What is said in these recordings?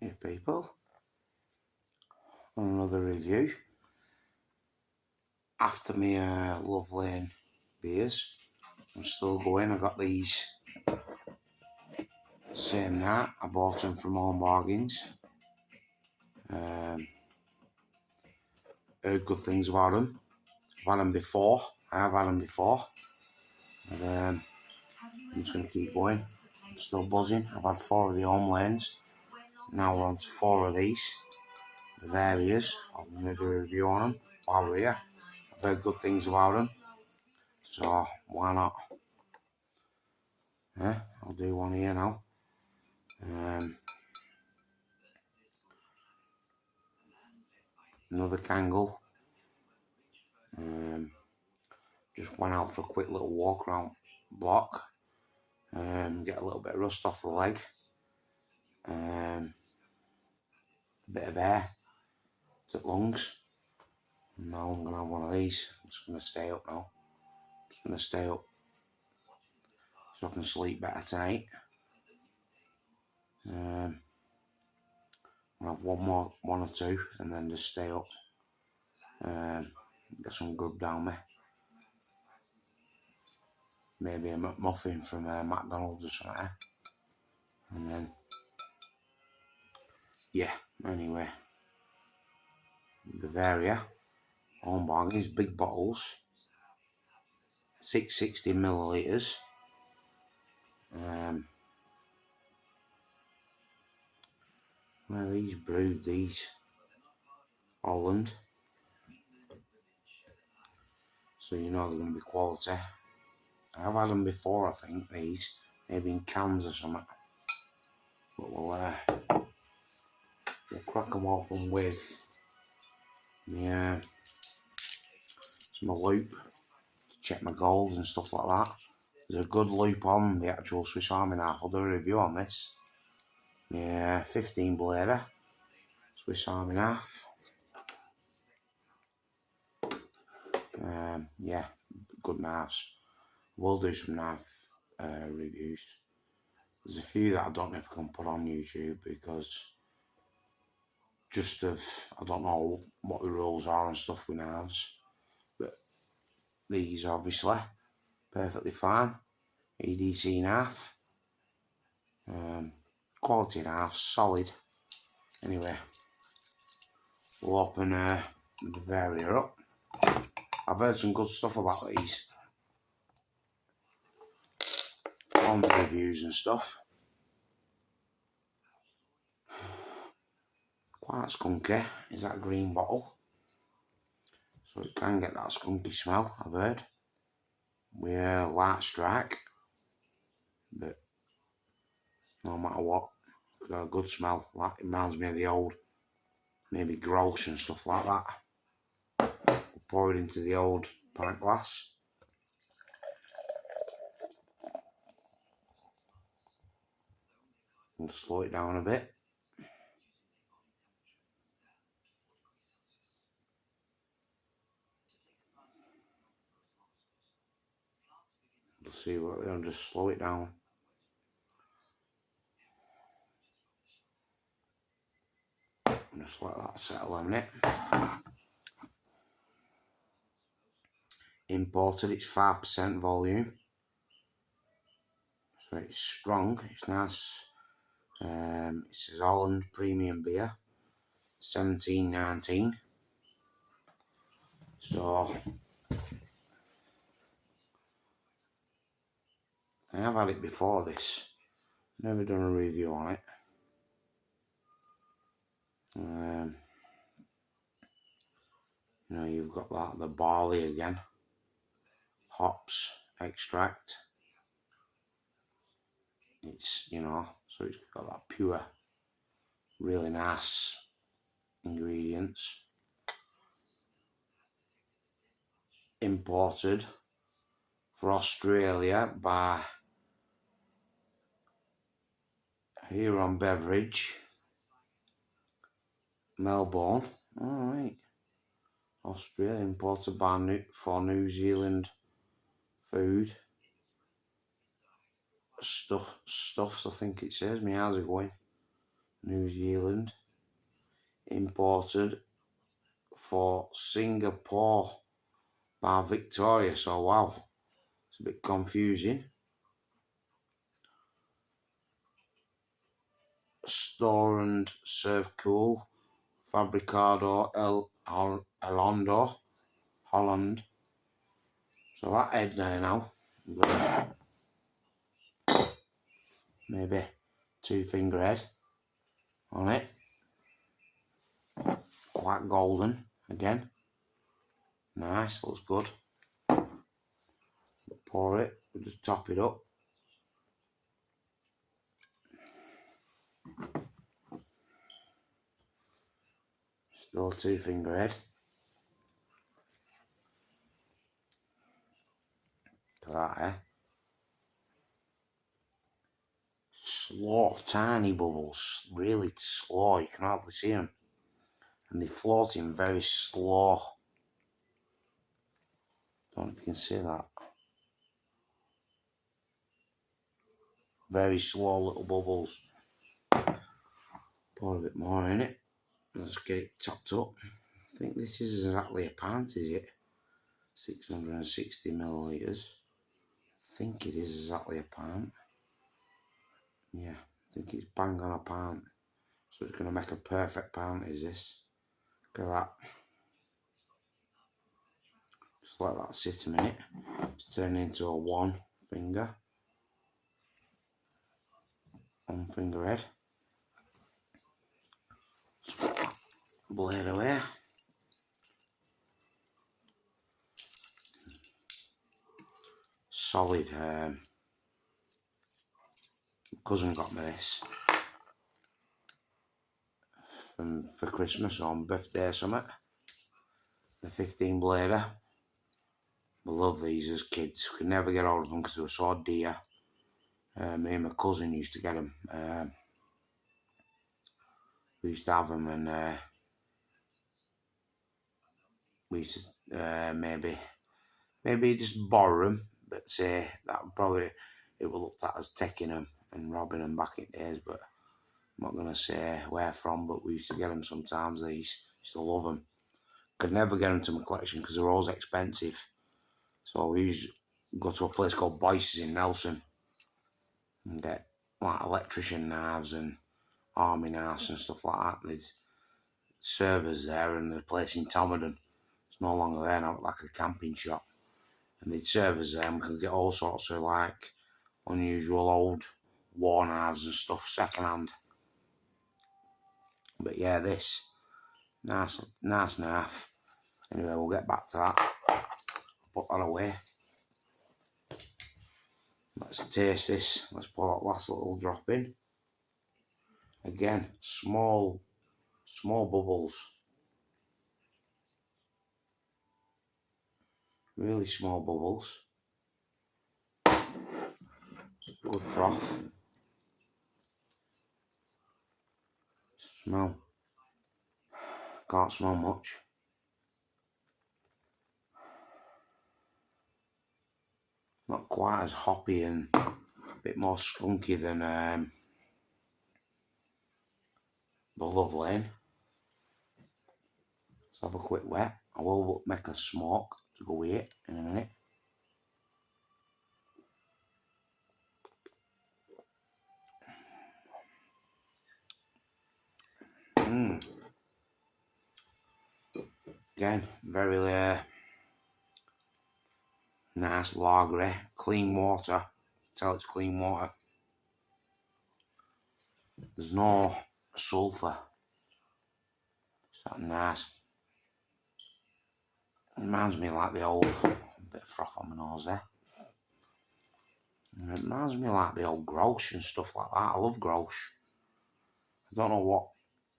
Hey people, on another review. After me Love Lane beers, I'm still going. I got these same night. I bought them from Home Bargains. Heard good things about them. I've had them before. But, I'm just going to keep going. I'm still buzzing. I've had 4 of the Home Lanes. Now we're on to 4 of these. Bavarias. I'm going to do a review on them. Bavaria. I've heard good things about them. So why not? Yeah, I'll do one here now. Another Kangle. Just went out for a quick little walk around block. Get a little bit of rust off the leg. A bit of air to the lungs. And now I'm going to have one of these. I'm just going to stay up now. Just going to stay up so I can sleep better tonight. I'll have one or two, and then just stay up. Get some grub down me. Maybe a McMuffin from McDonald's or something. And then, yeah, anyway. Bavaria, Home Bargains, big bottles. 660 millilitres. Where are these brewed? These Holland. So you know they're going to be quality. I've had them before, I think, these. Maybe in cans or something. But we'll crack them open with some loop to check my gold and stuff like that. There's a good loop on the actual Swiss Army knife. I'll do a review on this. Yeah, 15 blader Swiss Army knife. Yeah, good knives. We'll do some knife reviews. There's a few that I don't know if I can put on YouTube because I don't know what the rules are and stuff with knives. But these are obviously perfectly fine. EDC knife. Quality knife, solid. Anyway, we'll open the Bavaria up. I've heard some good stuff about these on the reviews and stuff. Quite skunky is that green bottle. So it can get that skunky smell, I've heard. With a light strike. But no matter what, it's got a good smell. Like, it reminds me of the old, maybe gross and stuff like that. We'll pour it into the old pint glass. We'll slow it down a bit. We'll see what they'll just slow it down. Just let that settle a minute. Imported, it's 5% volume. So it's strong, it's nice. It says Holland Premium Beer, 17.19. So I have had it before this. Never done a review on it. You know, you've got that, the barley again. Hops, extract. It's, you know, so it's got that pure, really nice ingredients. Imported for Australia by Huron Beverage, Melbourne. Alright. Australia, imported by for New Zealand food. Stuffs, I think it says. My eyes are going. New Zealand. Imported for Singapore by Victoria. So wow, it's a bit confusing. Store and serve cool. Fabricado Elondo, Holland. So that head there now. Maybe 2-finger head on it. Quite golden again. Nice, looks good. Pour it, just top it up. Still 2-finger head. Look at that, eh? Slow, tiny bubbles, really slow, you can hardly see them. And they're floating very slow. Don't know if you can see that. Very slow little bubbles. Pour a bit more in it. Let's get it topped up. I think this is exactly a pint, is it? 660 millilitres. I think it is exactly a pint. Yeah, I think it's bang on a pint. So it's going to make a perfect pint, is this? Look at that. Just let that sit a minute. It's turning into a 1-finger. 1-finger head. Blade away. Solid. Cousin got me this for Christmas or on birthday or something. The 15 blader. We love these as kids. We could never get hold of them because they were so dear. Me and my cousin used to get them. We used to have them, and we used to maybe just borrow them, but say that probably it would look at as taking them and robbing them back in days. But I'm not gonna say where from, but we used to get them sometimes. These used to love them. Could never get them to my collection because they're always expensive. So we used to go to a place called Boyce's in Nelson and get like electrician knives and army knives and stuff like that. There's servers there, and the place in Tomerton, it's no longer there now, like a camping shop. And they'd serve us there, and we could get all sorts of like unusual old war knives and stuff second hand. But yeah, this nice knife. Anyway, we'll get back to that. Put that away. Let's taste this. Let's put that last little drop in. Again, small bubbles. Really small bubbles. Good froth. Smell. Can't smell much. Not quite as hoppy and a bit more skunky than the Love Lane. Let's have a quick wet. I will make a smoke to go with it in a minute. Again, very nice lagery, clean water. Tell it's clean water. There's no sulphur. It's that nice. It reminds me like the old, a bit of froth on my nose there. It reminds me like the old Grosh and stuff like that. I love Grosh. I don't know what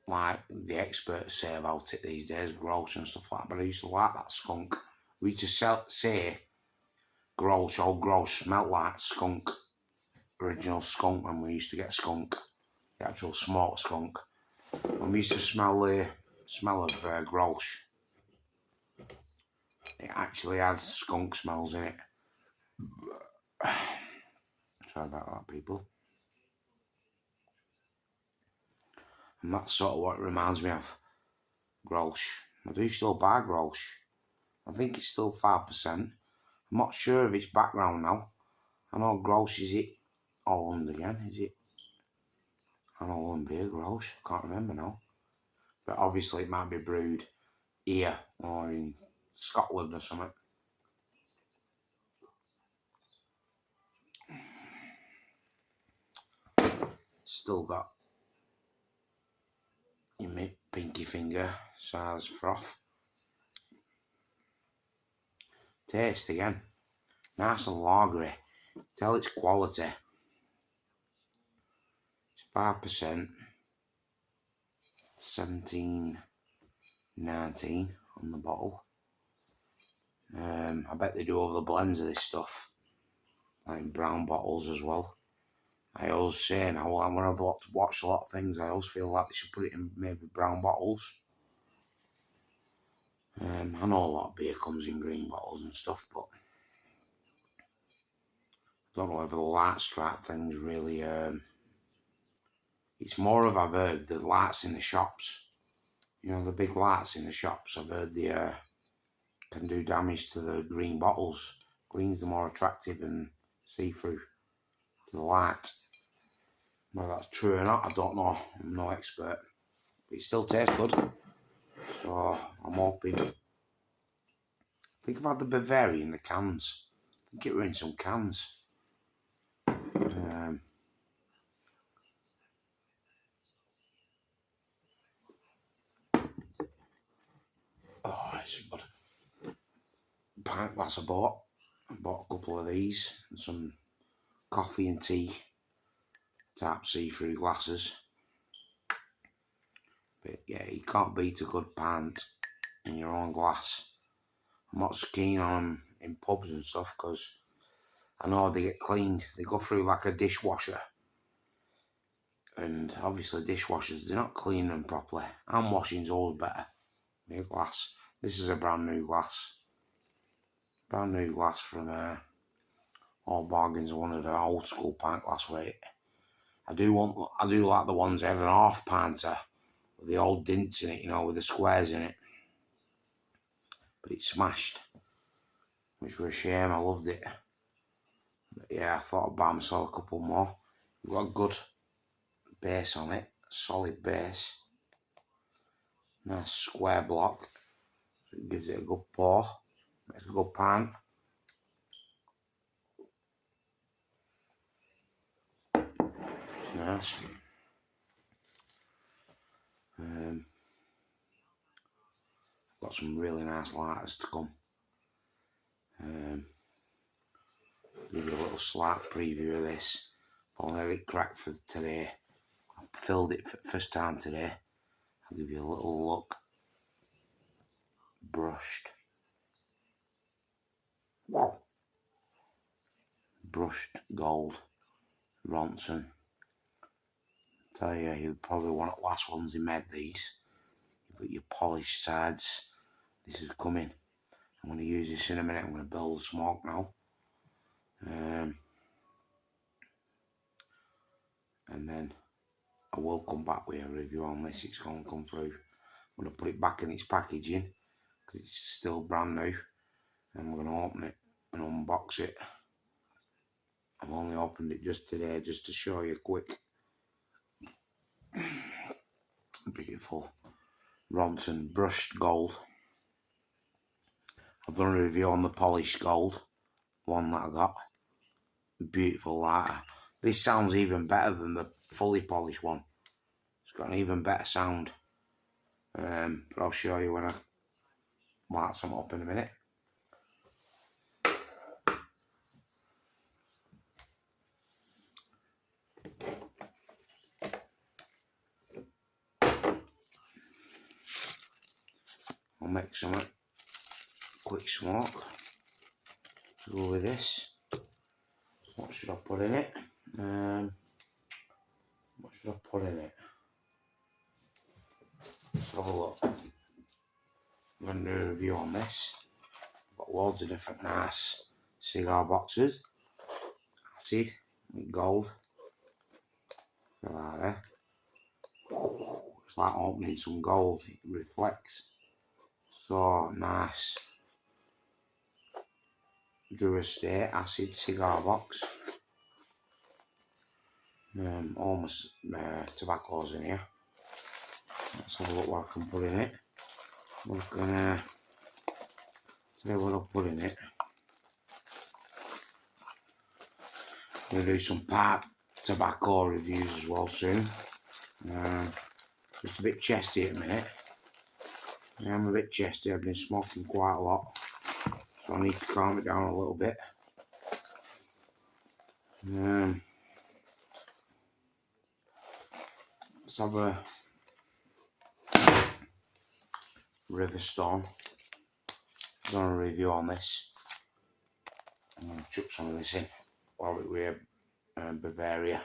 like the experts say about it these days, Grosh and stuff like that, but I used to like that skunk. We used to say Grosh, old Grosh smelled like skunk. Original skunk when we used to get skunk. The actual smoked skunk. And we used to smell the smell of Grosh. It actually had skunk smells in it. Sorry about that, people. And that's sort of what it reminds me of. Grolsch. I do still buy Grolsch. I think it's still 5%. I'm not sure of its background now. I know Grolsch, is it Holland again? Is it an Holland beer, Grolsch? I can't remember now. But obviously it might be brewed here or in Scotland or something. Still got your pinky finger size froth. Taste again. Nice and lagery. Tell its quality. It's 5%. 17.19 on the bottle. I bet they do all the blends of this stuff, like in brown bottles as well. I always say now, when I've watched a lot of things, I always feel like they should put it in maybe brown bottles. I know a lot of beer comes in green bottles and stuff, but I don't know whether the light stripe thing's really. It's more of, I've heard, the lights in the shops. You know, the big lights in the shops. I've heard the can do damage to the green bottles. Green's the more attractive and see-through to the light. Whether that's true or not, I don't know. I'm no expert. But it still tastes good. So I'm hoping. I think I've had the Bavaria in the cans. I think it were in some cans. Oh, it's good. Pint glass I bought a couple of these and some coffee and tea type see-through glasses. But yeah, you can't beat a good pint in your own glass. I'm not so keen on them in pubs and stuff because I know they get cleaned. They go through like a dishwasher. And obviously dishwashers, they're not cleaning them properly. Hand washing's always better. New glass. This is a brand new glass. Brand new glass from All Bargains, one of the old school pint glass weight. I do like the ones that have an half pinter with the old dints in it, you know, with the squares in it. But it's smashed, which was a shame. I loved it. But yeah, I thought I'd buy myself a couple more. We've got a good base on it, solid base. Nice square block, so it gives it a good pour. Makes a good pint. It's nice. Got some really nice lighters to come. Give you a little slight preview of this. I'll let it crack for today. I filled it for the first time today. I'll give you a little look. Brushed. Wow. Brushed gold. Ronson. Tell you, you're probably one of the last ones they made these. You've got your polished sides. This is coming. I'm going to use this in a minute. I'm going to build the smoke now. And then I will come back with a review on this. It's going to come through. I'm going to put it back in its packaging because it's still brand new. And we're going to open it and unbox it. I've only opened it just today just to show you quick. Beautiful Ronson brushed gold. I've done a review on the polished gold one that I got. Beautiful lighter. This sounds even better than the fully polished one. It's got an even better sound. But I'll show you when I light some up in a minute. I'll make some quick smoke to go with this. What should I put in it? What should I put in it? Let's have a look. I'm going to do a review on this. I've got loads of different nice cigar boxes. Acid, gold. Like that. It's like opening some gold. It reflects. So nice. Drew Estate acid cigar box. Almost tobacco's in here. Let's have a look what I can put in it. We're gonna see what I'll put in it. I'm gonna do some part tobacco reviews as well soon. Just a bit chesty at the minute. I am a bit chesty. I've been smoking quite a lot, so I need to calm it down a little bit. Let's have a Riverstone. I've done a review on this. I'm going to chuck some of this in while we're Bavaria.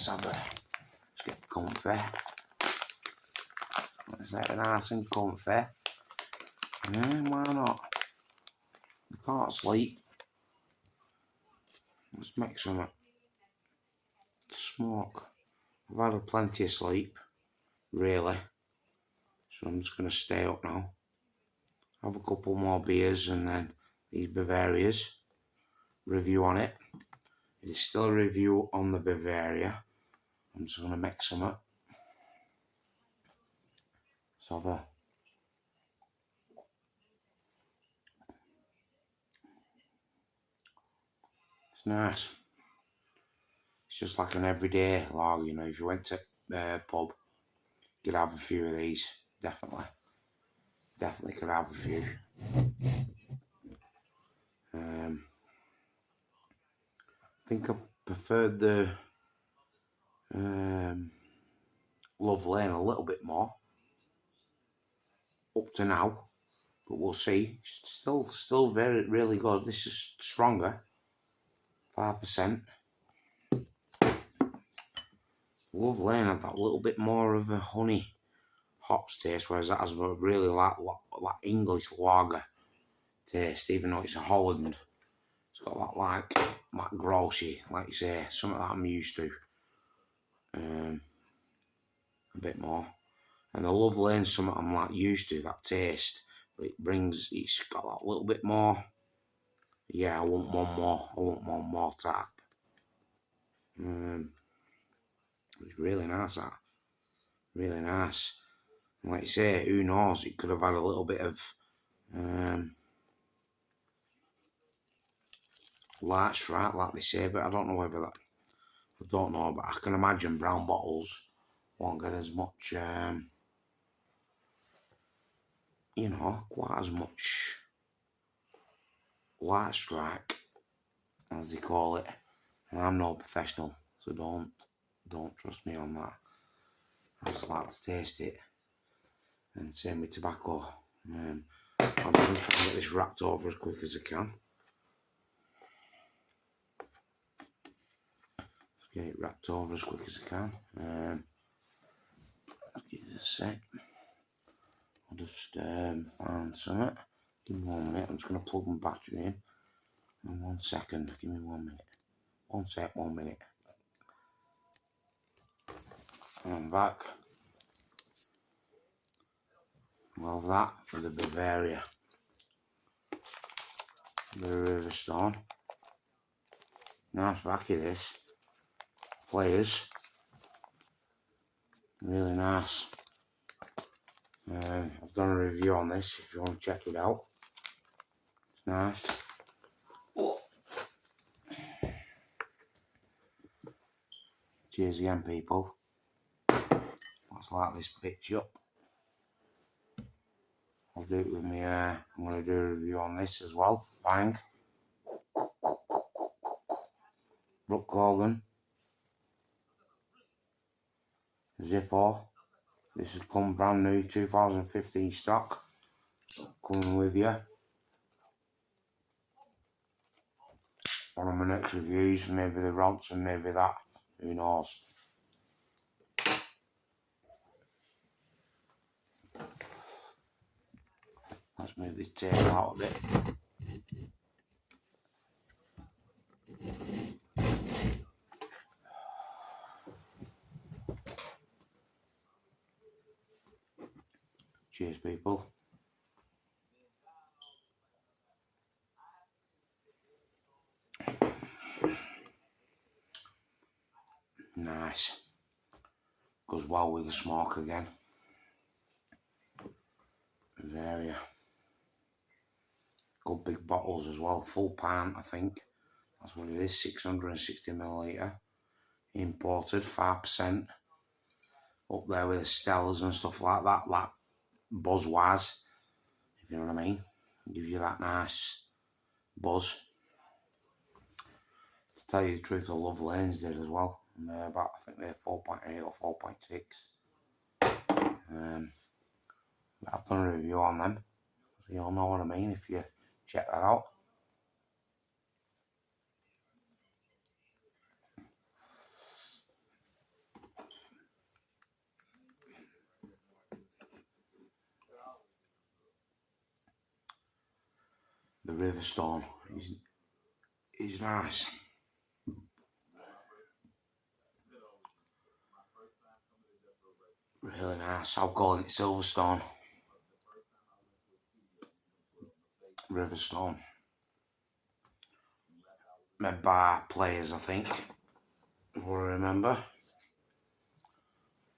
Let's get comfy. Let's get nice and comfy. Yeah, why not? I can't sleep. Let's make some smoke. I've had plenty of sleep, really. So I'm just going to stay up now. Have a couple more beers and then these Bavarias. Review on it. It is still a review on the Bavaria. I'm just going to mix some up. So it's nice. It's just like an everyday lager, you know. If you went to a pub, you'd have a few of these. Definitely could have a few. I think I preferred the Love Lane a little bit more up to now, but we'll see. Still really good. This is stronger, 5%. Love Lane had that little bit more of a honey hops taste, whereas that has a really like English lager taste, even though it's a Holland. It's got that like grossy, like you say, something that I'm used to. A bit more. And the Love Lane, something I'm like used to, that taste. But it's got that little bit more. Yeah, I want one more tap. It's really nice, that. Really nice. And like you say, who knows, it could have had a little bit of light stripe, like they say, but I don't know whether that. I don't know, but I can imagine brown bottles won't get as much, you know, quite as much light strike, as they call it. And I'm no professional, so don't trust me on that. I just like to taste it. And same with tobacco. I'm going to try and get this wrapped over as quick as I can. Let's get it wrapped over as quick as I can. Let's give it a sec. I'll just find something. Give me 1 minute. I'm just going to plug my battery in. 1 second. Give me 1 minute. 1 sec, 1 minute. I'm back. Well, that for the Bavaria. The Riverstone. Nice backy, this. Players. Really nice. I've done a review on this if you want to check it out. It's nice. Oh. Cheers again, people. Let's light this bitch up. I'll do it with me. I'm going to do a review on this as well. Bang. Brooke Hogan. Zippo. This has come brand new 2015 stock. Coming with you. One of my next reviews, maybe the Ronson, maybe that. Who knows? Let's move this table out a bit. Cheers, people. Nice. Goes well with the smoke again. Bavaria. Good big bottles as well. Full pint, I think. That's what it is. 660ml. Imported, 5%. Up there with the Stellas and stuff like that. Like buzz-wise, if you know what I mean. Gives you that nice buzz. To tell you the truth, the Love Lanes did as well. And they're about, I think they're 4.8 or 4.6. I've done a review on them, so you'll know what I mean if you check that out. The Riverstone is nice. Really nice. I'm calling it Silverstone. Riverstone. Made by Players, I think. What I remember.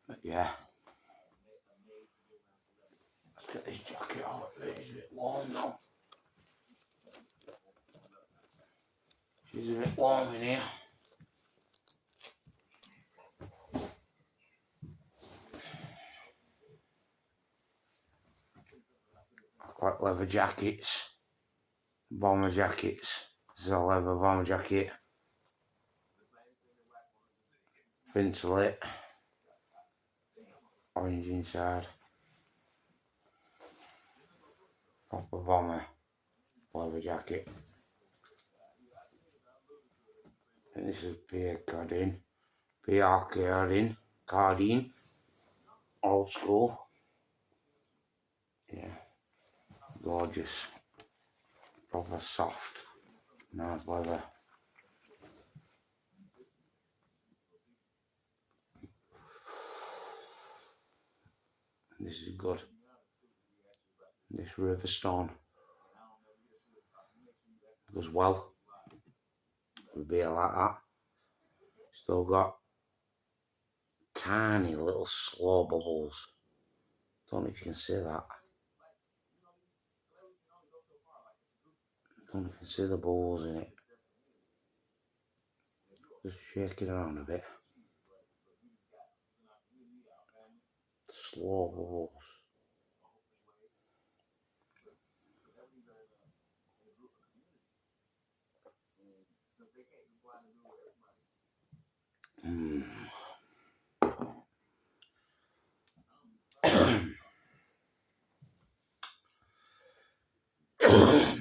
But yeah. Let's get this jacket out. It's a bit warm now. She's a bit warm in here. I like leather jackets. Bomber jackets. This is a leather bomber jacket. Ventilate. Orange inside. Proper bomber leather jacket. And this is Pierre Cardin. Old school. Yeah. Gorgeous. Proper soft. Nice leather. This is good. This Riverstone goes well with beer like that. Still got tiny little slow bubbles. Don't know if you can see that. Don't know if you can see the bubbles in it. Just shake it around a bit. Slow bubbles.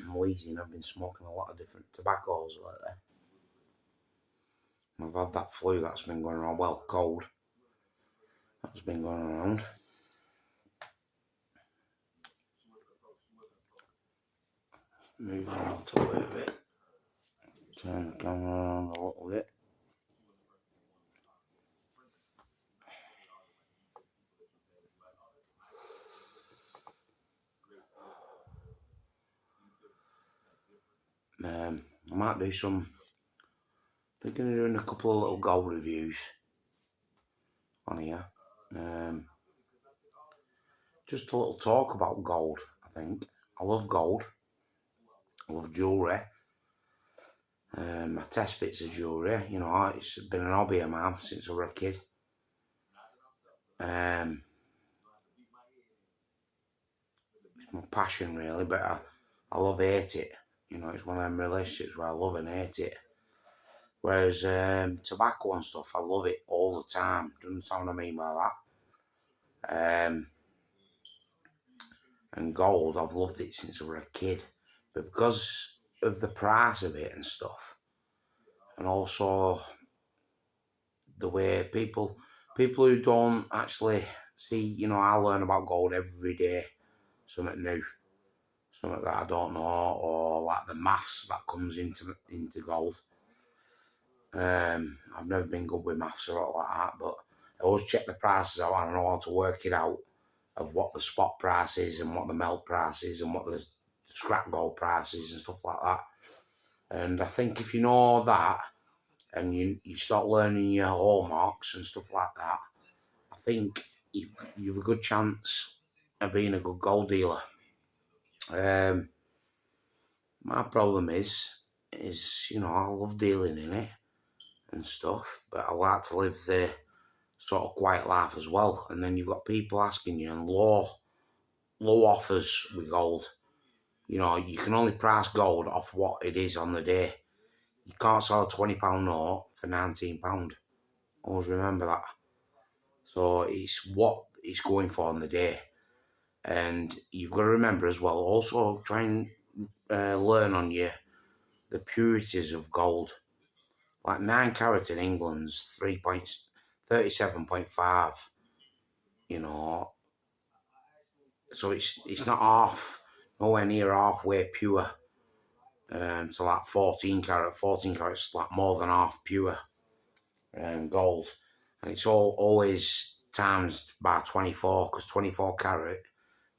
I'm wheezing. I've been smoking a lot of different tobaccos lately. I've had that flu that's been going around, well, cold. That's been going around. Moving out a little bit. Turn the camera around a little bit. I might do some, thinking of doing a couple of little gold reviews on here. Just a little talk about gold, I think. I love gold. I love jewellery. I test bits of jewellery, you know, it's been an hobby of mine since I was a kid. It's my passion really, but I love hate it. You know, it's one of them relationships where I love and hate it. Whereas tobacco and stuff, I love it all the time. Do you understand what I mean by that? And gold, I've loved it since I was a kid. But because of the price of it and stuff, and also the way people who don't actually see, you know, I learn about gold every day, something new, something that I don't know, or like the maths that comes into gold. I've never been good with maths or all like that, but I always check the prices out and I know how to work it out. of what the spot price is and what the melt price is and what the scrap gold price is and stuff like that. And I think if you know that and you start learning your hallmarks and stuff like that, I think you've a good chance of being a good gold dealer. My problem is, you know, I love dealing in it and stuff, but I like to live the sort of quiet life as well. And then you've got people asking you and low offers with gold. You know, you can only price gold off what it is on the day. You can't sell a £20 note for £19. Always remember that. So it's what it's going for on the day. And you've got to remember as well, also try and learn on the purities of gold. Like 9 carat in England's 37.5, you know. So it's not half, nowhere near halfway pure. To like 14 carat. 14 carat's like more than half pure gold. And it's always times by 24, because 24 carat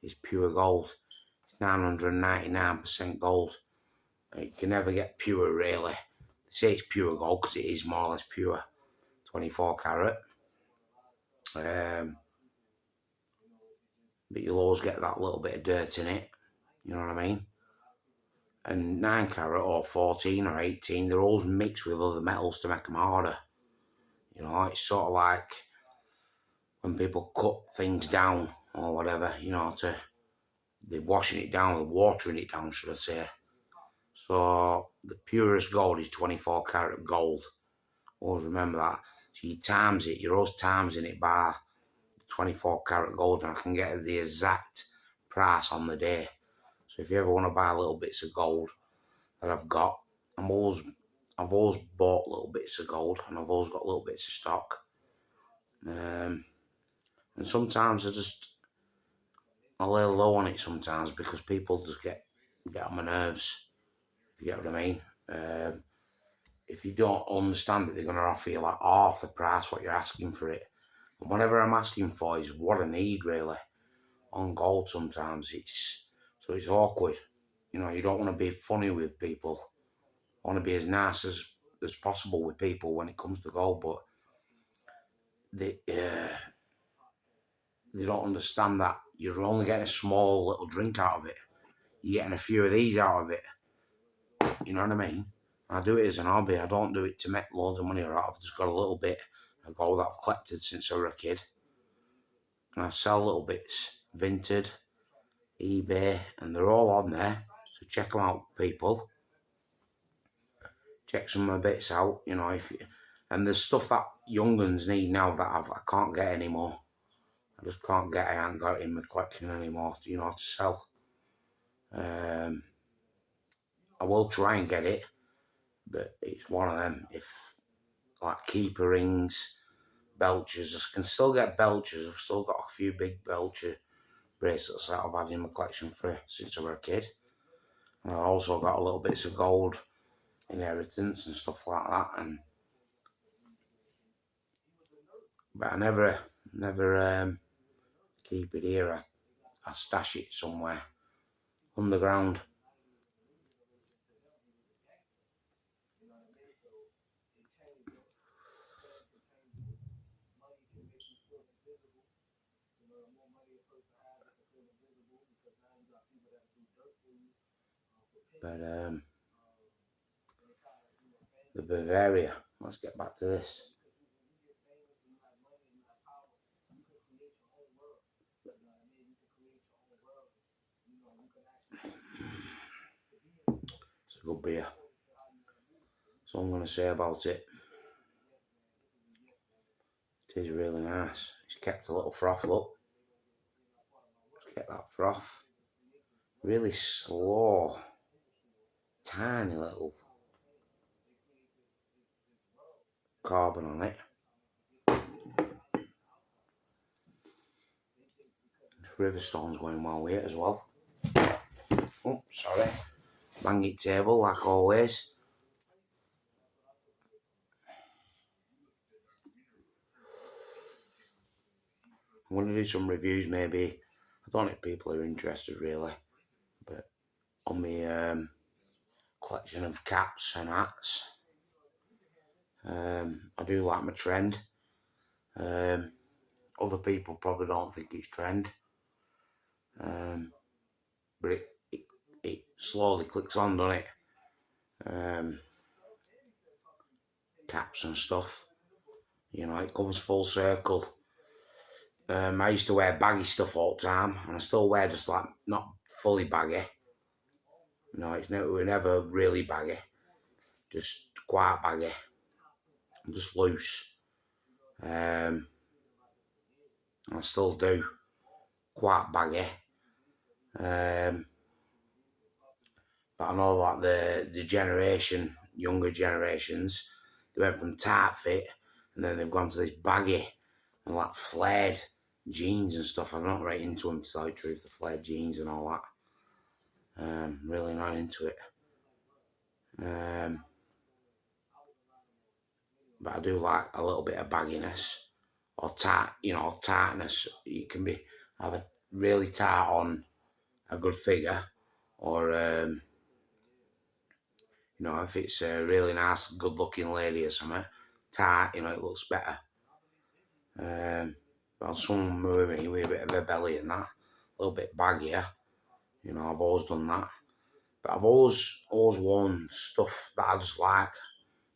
is pure gold. It's 999% gold. You can never get pure, really. They say it's pure gold because it is more or less pure. 24 carat. But you'll always get that little bit of dirt in it. You know what I mean? And 9 carat or 14 or 18, they're always mixed with other metals to make them harder. You know, it's sort of like when people cut things down or whatever, you know, they're washing it down, they're watering it down, should I say. So the purest gold is 24 carat gold. Always remember that. So you times it, you're always timesing it by 24 carat gold, and I can get the exact price on the day. So if you ever want to buy little bits of gold that I've got, I've always bought little bits of gold, and I've always got little bits of stock. And sometimes I lay low on it sometimes because people just get on my nerves, if you get what I mean. If you don't understand it, they're going to offer you like half the price what you're asking for it. And whatever I'm asking for is what I need, really. On gold sometimes it's awkward. You know, you don't want to be funny with people. I want to be as nice as possible with people when it comes to gold, but they don't understand that you're only getting a small little drink out of it. You're getting a few of these out of it. You know what I mean? I do it as an hobby. I don't do it to make loads of money or I've just got a little bit of gold that I've collected since I was a kid. And I sell little bits, Vinted, eBay, and they're all on there. So check them out, people. Check some of my bits out, you know. And there's stuff that young uns need now that I can't get anymore. I just can't get it. I haven't got it in my collection anymore, you know, to sell. I will try and get it, but it's one of them. If like keeper rings, belchers, I can still get belchers. I've still got a few big belcher bracelets that I've had in my collection since I was a kid. And I've also got a little bits of gold inheritance and stuff like that. But I never keep it here. I stash it somewhere underground. But the Bavaria. Let's get back to this. It's a good beer. That's all I'm going to say about it. It is really nice. It's kept a little froth, look. It's kept that froth. Really slow. Tiny little carbon on it. Riverstone's going well with it as well. Oh, sorry. Bang it table like always. I'm going to do some reviews maybe I don't know if people are interested really, but on my collection of caps and hats, I do like my trend. Other people probably don't think it's trend, but it slowly clicks on, doesn't it? Caps and stuff, you know, it comes full circle. I used to wear baggy stuff all the time, and I still wear just like not fully baggy. You know, we're never really baggy, just quite baggy, just loose. I still do quite baggy. But I know that the younger generations, they went from tight fit and then they've gone to this baggy and like flared jeans and stuff. I'm not right into them, to tell you the truth, the flared jeans and all that. Really not into it. But I do like a little bit of bagginess or tight, you know, tightness. You can be either really tight on a good figure or, you know, if it's a really nice, good-looking lady or something, tight, you know, it looks better. But some women with a bit of a belly and that, a little bit baggier, you know, I've always done that. But I've always worn stuff that I just like.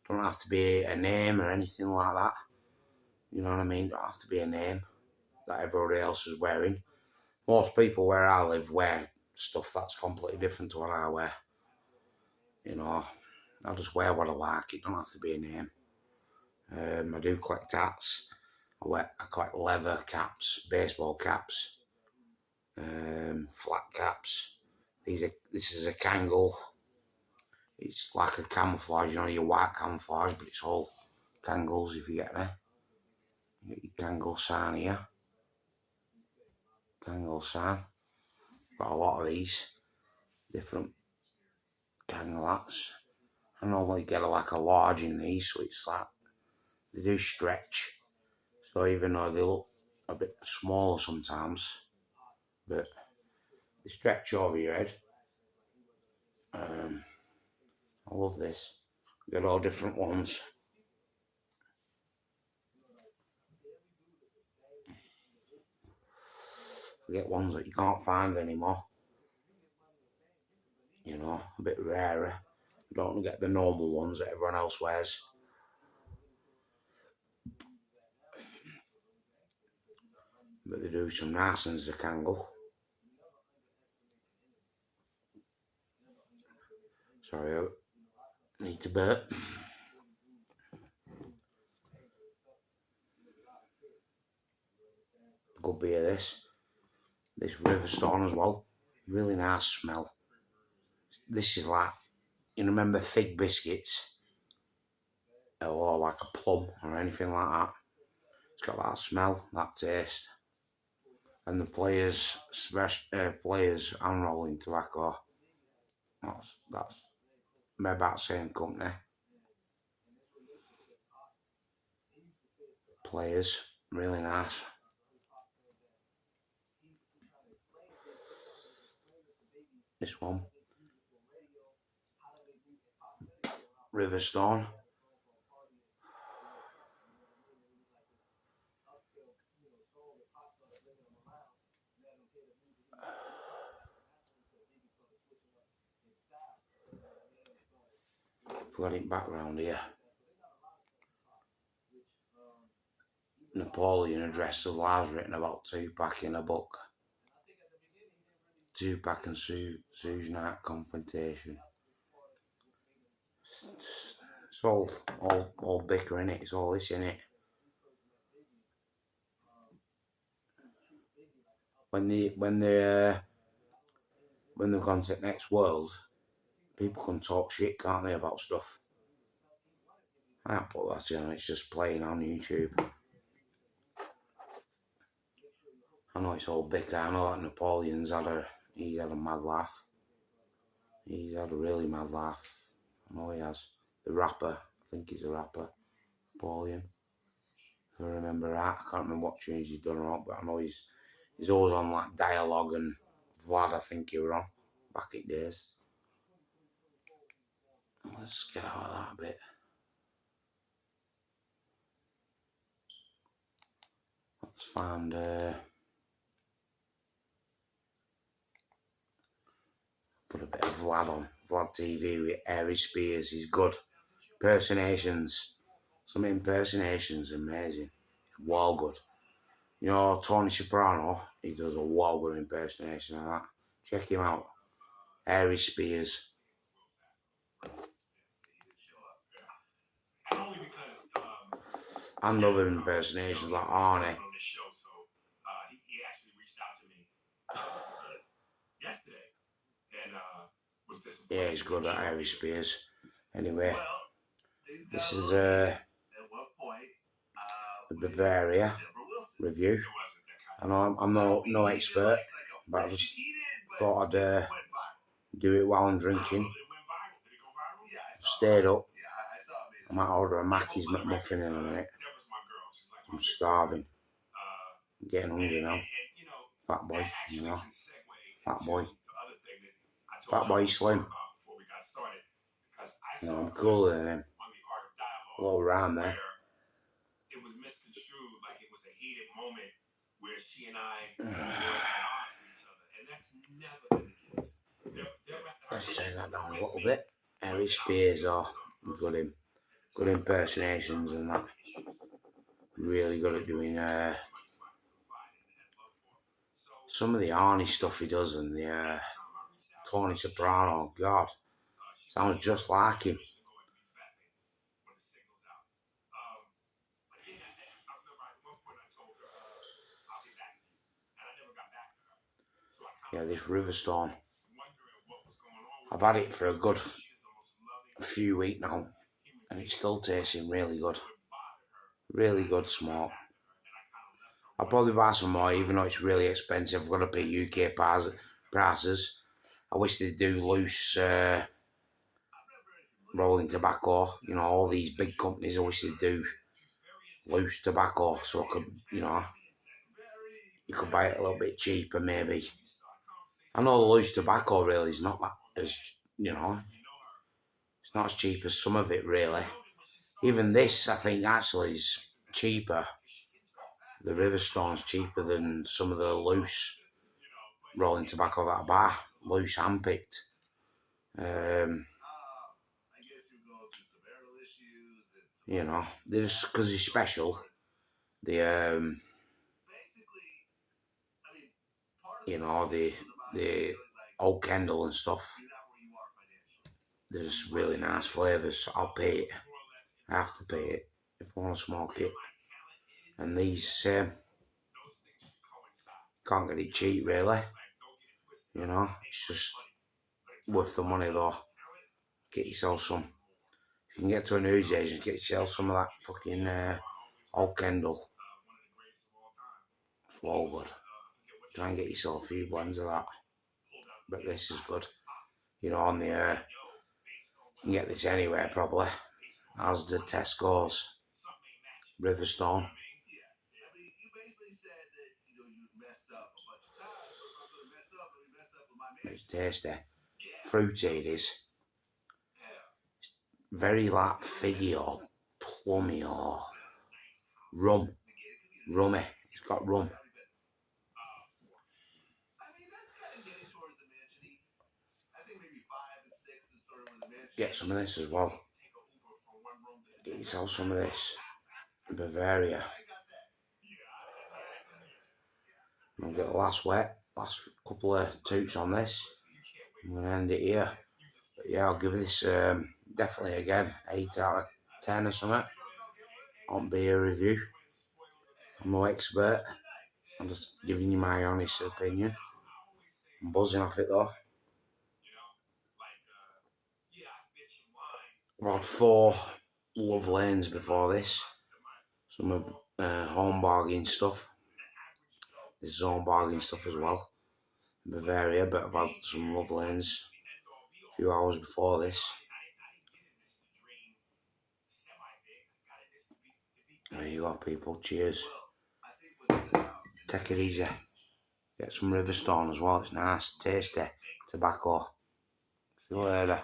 Don't have to be a name or anything like that. You know what I mean? Don't have to be a name that everybody else is wearing. Most people where I live wear stuff that's completely different to what I wear. You know, I just wear what I like. It don't have to be a name. I do collect hats. I collect leather caps, baseball caps, flat caps. This is a Kangol. It's like a camouflage, you know, your white camouflage, but it's all Kangols, if you get me. You get your Kangol sign here. Kangol sign. Got a lot of these different Kangol hats. I normally get like a large in these, so it's like they do stretch. So even though they look a bit smaller sometimes, but they stretch over your head. I love this. Got all different ones. We get ones that you can't find anymore. You know, a bit rarer. You don't get the normal ones that everyone else wears. But they do some nice ones, the Kangol. Sorry, I need to burp. Good beer, this. This Riverstone as well. Really nice smell. This is like, you remember fig biscuits? Or like a plum or anything like that. It's got that smell, that taste. And the players unrolling tobacco. That's made by the same company. Players, really nice. This one, Riverstone. Got it back round here. Napoleon addressed the lies written about Tupac in a book. Tupac and Suge Knight confrontation. It's all bicker in it. It's all this in it. When they've gone to the next world, people can talk shit, can't they, about stuff? I can't put that in. It's just playing on YouTube. I know it's all bicker. I know that Napoleon's he's had a mad laugh. He's had a really mad laugh. I know he has. The rapper, I think he's a rapper, Napoleon. If I remember right, I can't remember what change he's done or not, but I know he's He's always on like Dialogue and Vlad, I think he were on back in days. Let's get out of that a bit. Let's find put a bit of Vlad on. Vlad TV with Airy Spears. He's good. Impersonations. Some impersonations amazing. Wow good. You know, Tony Soprano, he does a wow good impersonation of that. Check him out. Airy Spears. And other impersonations like Arnie. Yeah, he's good at Airy Spears. Anyway, this is the Bavaria review. And I'm no expert, but I just thought I'd do it while I'm drinking. Stayed up. I might order a Mackey's McMuffin in a minute. I'm starving. I'm getting hungry now. Fat boy, you know. Fat boy. Fat boy slim. You know, I'm cooler than him. A little round there. It was misconstrued like it was a heated moment where she and I were at odds with each other, and that's never been the case. Let's turn that down a little bit. Airy Spears are good impersonations and that. Really good at doing some of the Arnie stuff he does, and the Tony Soprano. God, sounds just like him. Yeah, this Riverstone. I've had it for a good few weeks now, and it's still tasting really good. Really good smoke. I'll probably buy some more, even though it's really expensive. I've got to pay UK prices. I wish they'd do loose rolling tobacco. You know, all these big companies, I wish they'd do loose tobacco, so I could, you know, you could buy it a little bit cheaper maybe. I know the loose tobacco really is not that as, you know, it's not as cheap as some of it really. Even this, I think, actually is cheaper. The Riverstone's cheaper than some of the loose rolling tobacco that I buy, loose handpicked. You know, they're just because he's special. The you know, the Old Kendall and stuff. They're just really nice flavours. I'll pay it. I have to pay it if I want to smoke it. And these can't get it cheap really. You know, it's just worth the money though. Get yourself some. If you can get to a newsagent, get yourself some of that fucking Old Kendall. It's well good. Try and get yourself a few blends of that. But this is good. You know, on the you can get this anywhere probably. As the Tesco's Riverstone. It's tasty. Fruity it is. Very like figgy or plummy or rummy. It's got rum. Get some of this as well. Get yourself some of this. Bavaria. I'll get the last couple of toots on this. I'm going to end it here. But yeah, I'll give this definitely again 8 out of 10 or something on beer review. I'm no expert. I'm just giving you my honest opinion. I'm buzzing off it though. I've had 4 love lanes before this. Some of home bargain stuff. This is home bargain stuff as well. Bavaria, but I've had some love lanes a few hours before this. There you go, people. Cheers. Take it easy. Get some Riverstone as well. It's nice, tasty tobacco. See you later.